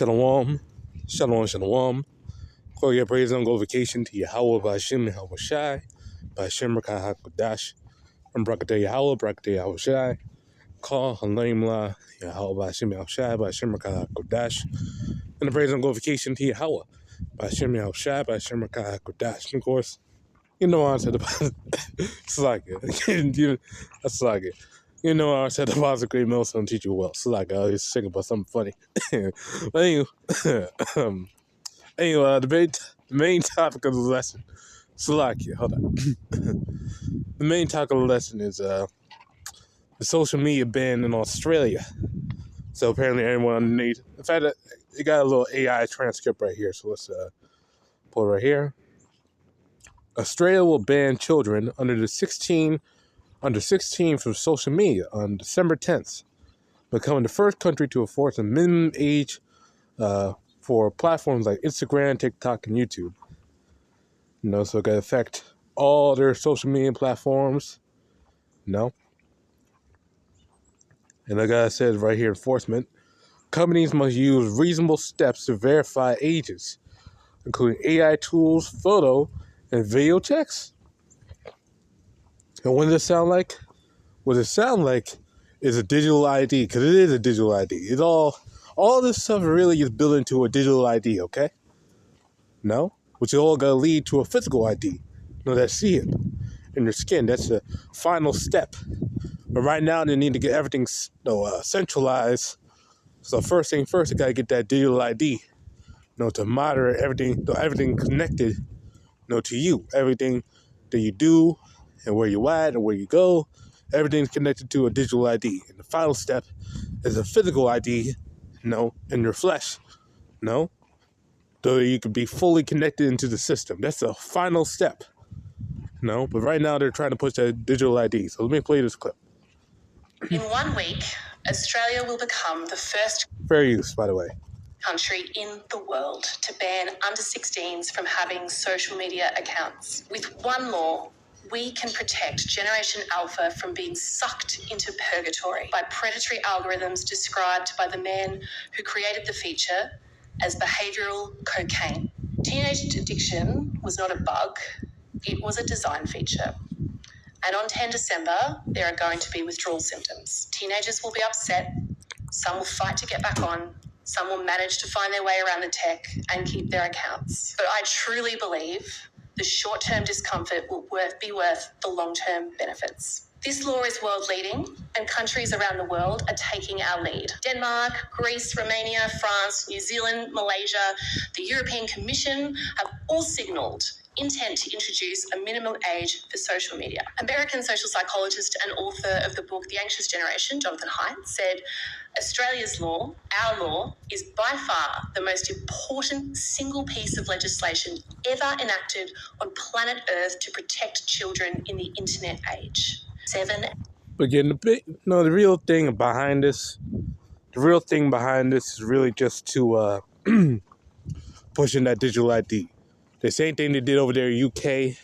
Shalom, shalom, shalom. Call your praise on glorification to Yahawah, BAHASHAM, YAHAWASHI, BAHASHAM, QADASH, and BARAK Yahawah, BARAK YAHAWASHI. Call HALAHYAM, Yahawah, BAHASHAM, YAHAWASHI, BAHASHAM, QADASH, and the praise on glorification to Yahawah, BAHASHAM, YAHAWASHI, BAHASHAM, QADASH. And of course, you know I said about it. That's like it. You know I said the Father's a great meal, son teach you well. It's like I always sing about something funny. But anyway, the main topic of the lesson. Salakia, hold on. The main topic of the lesson is the social media ban in Australia. So apparently everyone needs. In fact, it got a little AI transcript right here. So let's pull it right here. Australia will ban children under 16 from social media on December 10th, becoming the first country to enforce a minimum age for platforms like Instagram, TikTok, and YouTube. So it can affect all their social media platforms. And like I said right here, enforcement. Companies must use reasonable steps to verify ages, including AI tools, photo, and video checks. And what does it sound like? What it sounds like is a digital ID, because it is a digital ID. It's all this stuff really is built into a digital ID, okay? Which is all going to lead to a physical ID. That's seeing in your skin. That's the final step. But right now, they need to get everything centralized. So first thing first, they got to get that digital ID, to monitor everything connected, to you. Everything that you do and where you at and where you go, everything's connected to a digital ID. And the final step is a physical ID, in your flesh, so you can be fully connected into the system. That's the final step, But right now they're trying to push that digital ID. So let me play this clip. In 1 week, Australia will become the first fair use, by the way, country in the world to ban under 16s from having social media accounts. With one law, we can protect Generation Alpha from being sucked into purgatory by predatory algorithms described by the man who created the feature as behavioral cocaine. Teenage addiction was not a bug, it was a design feature. And on 10 December, there are going to be withdrawal symptoms. Teenagers will be upset, some will fight to get back on, some will manage to find their way around the tech and keep their accounts. But I truly believe the short-term discomfort will be worth the long-term benefits. This law is world-leading, and countries around the world are taking our lead. Denmark, Greece, Romania, France, New Zealand, Malaysia, the European Commission have all signalled intent to introduce a minimum age for social media. American social psychologist and author of the book The Anxious Generation, Jonathan Haidt, said, Australia's law, our law, is by far the most important single piece of legislation ever enacted on planet Earth to protect children in the internet age. Again, the real thing behind this is really just to pushing that digital ID. The same thing they did over there in UK,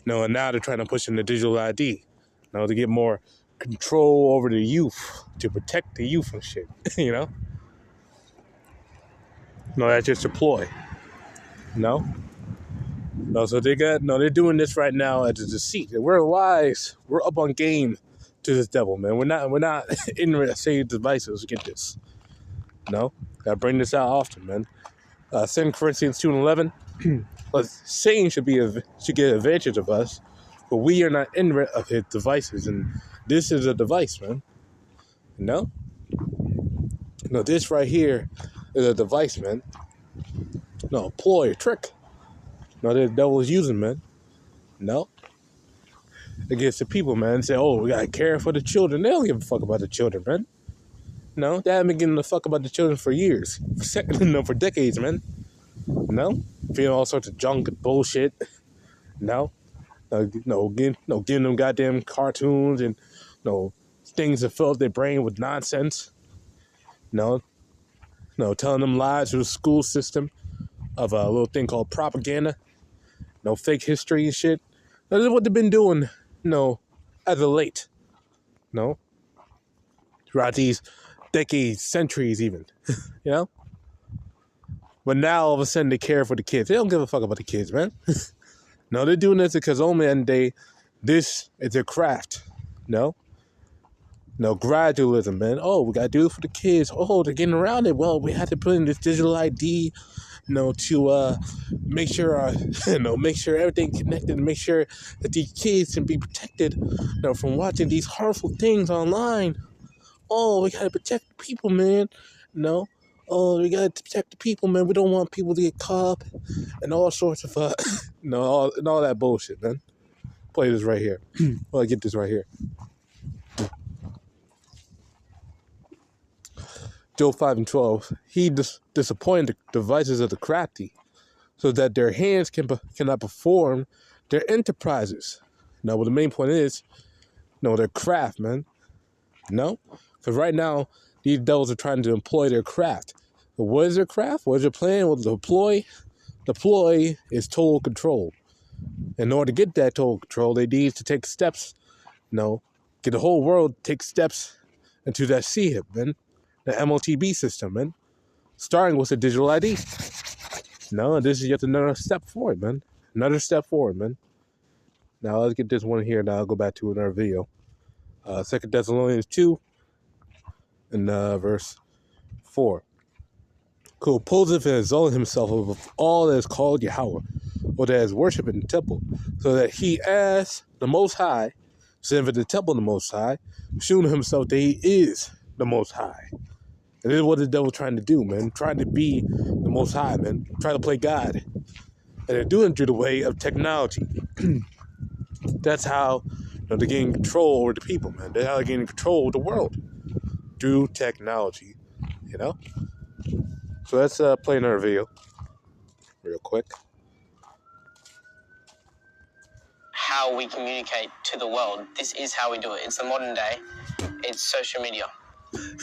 and now they're trying to push in the digital ID, to get more control over the youth, to protect the youth and shit, that's just a ploy, so they're doing this right now as a deceit. We're wise, we're up on game to this devil, man. We're not ignorant of Satan's devices. Get this, gotta bring this out often, man. 2 Corinthians 2:11. But Satan should get advantage of us, but we are not ignorant of his devices, and this is a device, man. This right here is a device, man. A ploy, a trick. The devil is using, man. Against the people, man. Say, we gotta care for the children. They don't give a fuck about the children, man. They haven't been giving a fuck about the children for years, for decades, man. Feeling all sorts of junk and bullshit. Giving them goddamn cartoons and things that fill up their brain with nonsense. Telling them lies through the school system of a little thing called propaganda. Fake history and shit. This is what they've been doing, as of late. Throughout these decades, centuries even, But now all of a sudden they care for the kids. They don't give a fuck about the kids, man. No, they're doing this because only one day this is their craft. No, gradualism, man. Oh, we gotta do it for the kids. Oh, they're getting around it. Well, we have to put in this digital ID, to make sure, make sure everything connected, and make sure that these kids can be protected, from watching these harmful things online. Oh, we gotta protect the people, man. No. Oh, we gotta protect the people, man. We don't want people to get caught up and all sorts of, all that bullshit, man. Play this right here. Well, I get this right here. Job 5:12. He disappointed the devices of the crafty, so that their hands cannot perform their enterprises. Now, what the main point is, their craft, man. Because right now, these devils are trying to employ their craft. But what is their craft? What is their plan? Well, deploy is total control. In order to get that total control, they need to take steps, get the whole world to take steps into that CHIP, man. The MOTB system, man. Starting with the digital ID. This is yet another step forward, man. Another step forward, man. Now, let's get this one here. Now, I'll go back to another video. 2 Thessalonians 2 and verse 4. Who opposeth and exalteth himself above all that is called Yahawah, or that is worshipped in the temple, so that he, as the Most High, sent for the temple of the Most High, shewing himself that he is the Most High. And this is what the devil's trying to do, man. Trying to be the Most High, man. Trying to play God. And they're doing it through the way of technology. That's how they're getting control over the people, man. That's how they're getting control of the world. Through technology, So let's play another video real quick. How we communicate to the world. This is how we do it. It's the modern day. It's social media.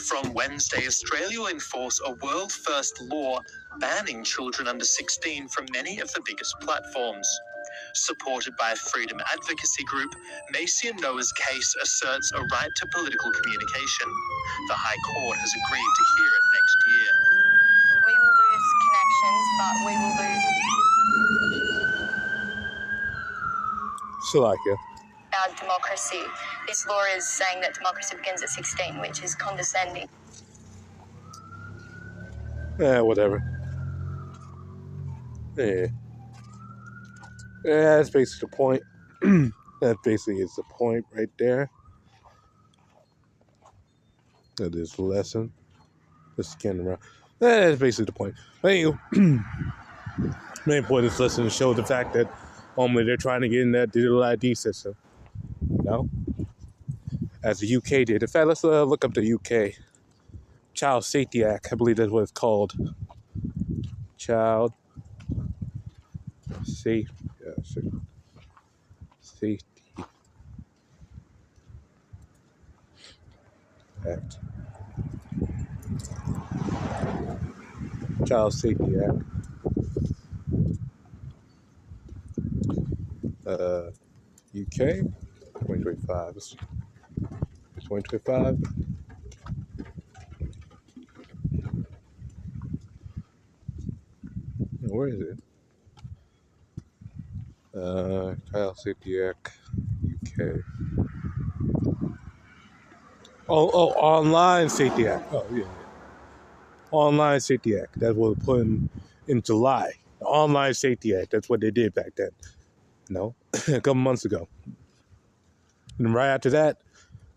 From Wednesday, Australia will enforce a world-first law banning children under 16 from many of the biggest platforms. Supported by a freedom advocacy group, Macy and Noah's case asserts a right to political communication. The High Court has agreed to hear it next year. We will lose connections, but we will lose Shalakia. our democracy. This law is saying that democracy begins at 16, which is condescending. Whatever. Yeah, that's basically the point. That basically is the point right there. Of this lesson. Just scanning around. That's basically the point. But anyway, main point of this lesson is to show the fact that they're trying to get in that digital ID system. As the UK did. In fact, let's look up the UK. Child Safety Act. I believe that's what it's called. Child Safety Act. Child Safety Act. UK 2025. It's 2025. Where is it? Child Safety Act UK. Oh, Online Safety Act. Oh, yeah. Online Safety Act. That's what we put in July. The Online Safety Act. That's what they did back then. A couple months ago. And right after that,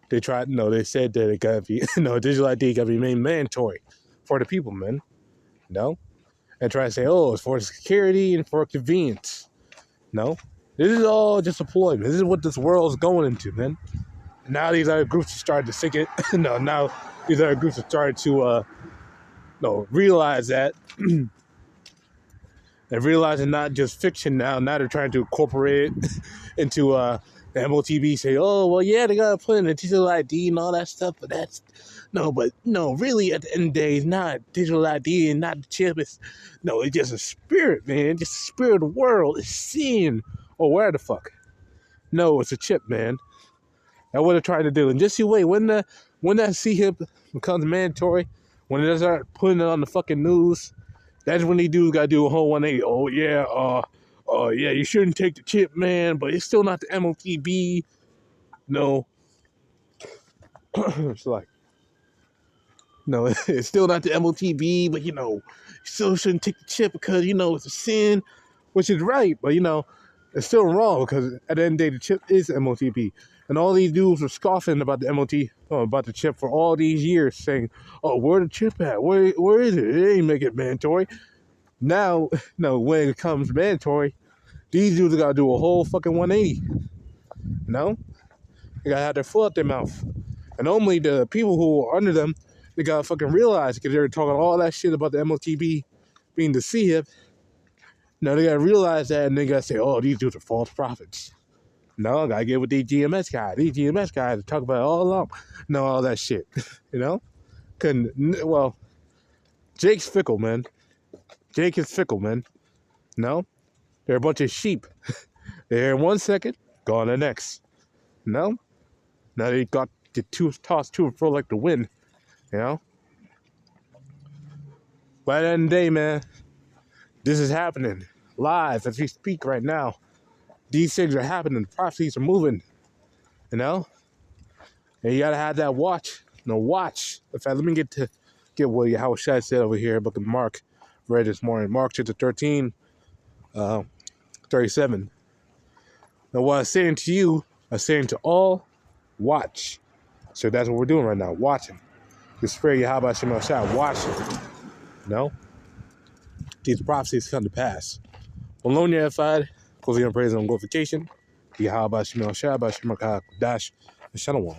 they said that it gotta be, digital ID gotta be made mandatory for the people, man. And try to say, it's for security and for convenience. This is all just a ploy, man. This is what this world's going into, man. Now these other groups are starting to sink it. Now these other groups are starting to, realize that. And realizing not just fiction now. Now they're trying to incorporate it into the MOTB. Say, they gotta put in the digital ID and all that stuff. But really at the end of the day, it's not digital ID and not the chip. It's just a spirit, man. Just the spirit of the world. It's sin or where the fuck. No, it's a chip, man. That's what they're trying to do. And just you wait when that CHIP becomes mandatory, when they start putting it on the fucking news. That's when these dudes got to do a whole 180. Oh, yeah, you shouldn't take the chip, man, but it's still not the MOTB. No. It's like, no, it's still not the MOTB, but, you still shouldn't take the chip because, it's a sin, which is right, but, it's still wrong because at the end of the day, the chip is MOTB. And all these dudes were scoffing about the about the chip for all these years, saying, oh, where the chip at? Where is it? It ain't make it mandatory. Now, no, when it comes mandatory, these dudes got to do a whole fucking 180. No? They got to have their foot out their mouth. And only the people who are under them, they got to fucking realize, because they're talking all that shit about the MOTB being the CHIP. Now they got to realize that, and they got to say, oh, these dudes are false prophets. No, I got to get with these GMS guys. These GMS guys talk about it all along. No, all that shit. Well, Jake's fickle, man. Jake is fickle, man. No? They're a bunch of sheep. They're here 1 second, gone the next. No? Now they got the tossed to and fro like the wind. But at the end of the day, man, this is happening live as we speak right now. These things are happening. The prophecies are moving. And you gotta have that watch. Watch. In fact, let me get what Yahawashi said over here about the Mark read this morning. Mark chapter 13, 37. Now what I'm saying to you, I'm saying to all, watch. So that's what we're doing right now, watching. The spirit of Yahawashi, watching. These prophecies come to pass. Alone edified, closing on praise and glorification. Yahawashi, QADASH, and Shalom.